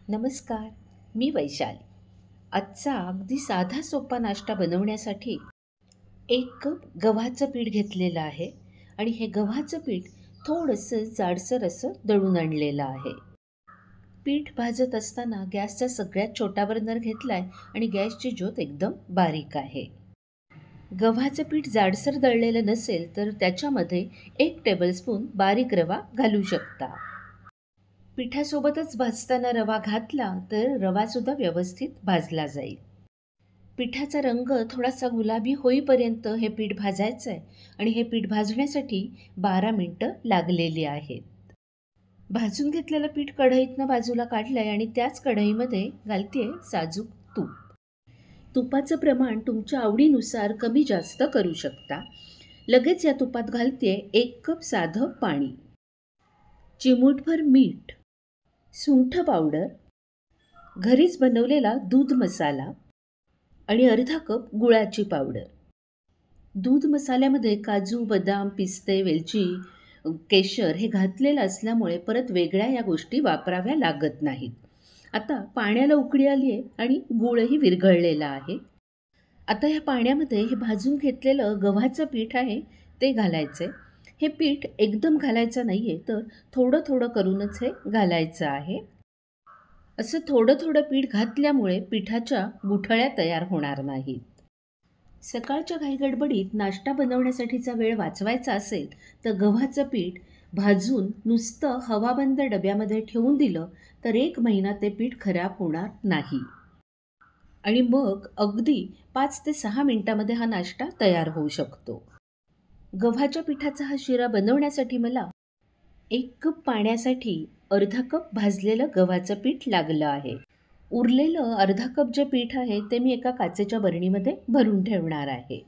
नमस्कार, मी वैशाली. आजचा अगदी साधा सोपा नाश्ता बनवण्यासाठी 1 कप गव्हाचं पीठ घेतलेलं आहे आणि हे गव्हाचं पीठ थोडंसं जाडसर असं दळून आणलेलं आहे. पीठ भाजत असताना गॅसचा सगळ्यात छोटा बर्नर घेतला आहे आणि गॅसची ज्योत एकदम बारीक आहे. गव्हाचं पीठ जाडसर दळलेलं नसेल तर त्याच्यामध्ये 1 टेबलस्पून बारीक रवा घालू शकता. पिठासोबतच भाजताना रवा घातला तर रवासुद्धा व्यवस्थित भाजला जाईल. पिठाचा रंग थोडासा गुलाबी होईपर्यंत हे पीठ भाजायचं आहे आणि हे पीठ भाजण्यासाठी 12 मिनटं लागलेली आहेत. भाजून घेतलेलं पीठ कढईतनं बाजूला काढलं आहे आणि त्याच कढईमध्ये घालते आहे साजूक तूप. तुपाचं प्रमाण तुमच्या आवडीनुसार कमी जास्त करू शकता. लगेच या तुपात घालते आहे 1 कप साधं पाणी, चिमूटभर मीठ, सुंठ पावडर, घरीच बनवलेला दूध मसाला आणि अर्धा कप गुळाची पावडर. दूध मसाल्यामध्ये काजू, बदाम, पिस्ते, वेलची, केशर हे घातलेलं असल्यामुळे परत वेगळ्या या गोष्टी वापराव्या लागत नाहीत. आता पाण्याला उकळी आली आहे आणि गूळही विरघळलेला आहे. आता या पाण्यामध्ये हे भाजून घेतलेलं गव्हाचं पीठ आहे ते घालायचं आहे. हे पीठ एकदम घालायचं नाही आहे तर थोडं थोडं करूनच हे घालायचं आहे. असं थोडं थोडं पीठ घातल्यामुळे पिठाच्या गुठळ्या तयार होणार नाहीत. सकाळच्या घाईगडबडीत नाश्ता बनवण्यासाठीचा वेळ वाचवायचा असेल तर गव्हाचं पीठ भाजून नुसतं हवाबंद डब्यामध्ये ठेवून दिलं तर 1 महिना ते पीठ खराब होणार नाही आणि मग अगदी 5 ते 6 मिनिटामध्ये हा नाश्ता तयार होऊ शकतो. गव्हाच्या पिठाचा हा शिरा बनवण्यासाठी मला 1 कप पाण्यासाठी अर्धा कप भाजलेलं गव्हाचं पीठ लागलं आहे. उरलेलं अर्धा कप जे पीठ आहे ते मी एका काचेच्या बरणीमध्ये भरून ठेवणार आहे.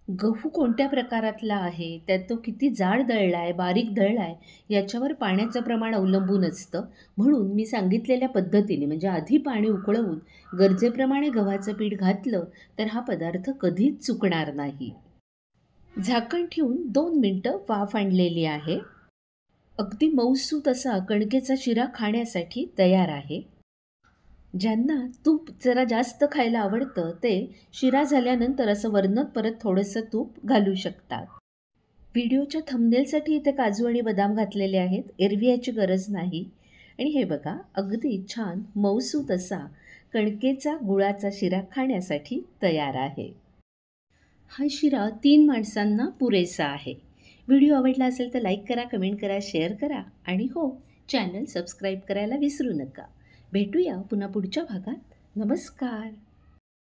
गहू कोणत्या प्रकारातला आहे, त्यात तो किती जाड दळला आहे, बारीक दळला आहे याच्यावर पाण्याचं प्रमाण अवलंबून असतं. म्हणून मी सांगितलेल्या पद्धतीने म्हणजे आधी पाणी उकळवून गरजेप्रमाणे गव्हाचं पीठ घातलं तर हा पदार्थ कधीच चुकणार नाही. झाकण ठेवून 2 मिनटं वाफ आणलेली आहे. अगदी मऊसूत असा कणकेचा शिरा खाण्यासाठी तयार आहे. ज्यांना तूप जरा जास्त खायला आवडतं ते शिरा झाल्यानंतर असं वरनं परत थोडंसं तूप घालू शकतात. व्हिडिओच्या थंबनेलसाठी इथे काजू आणि बदाम घातलेले आहेत. एरवी याची गरज नाही. आणि हे बघा अगदी छान मऊसूत असा कणकेचा गुळाचा शिरा खाण्यासाठी तयार आहे. हा शिरा 3 माणसांना पुरेसा आहे. व्हिडिओ आवडला असेल तर लाईक करा, कमेंट करा, शेअर करा आणि हो, चॅनल सबस्क्राईब करायला विसरू नका. भेटूया पुन्हा पुढच्या भागात. नमस्कार.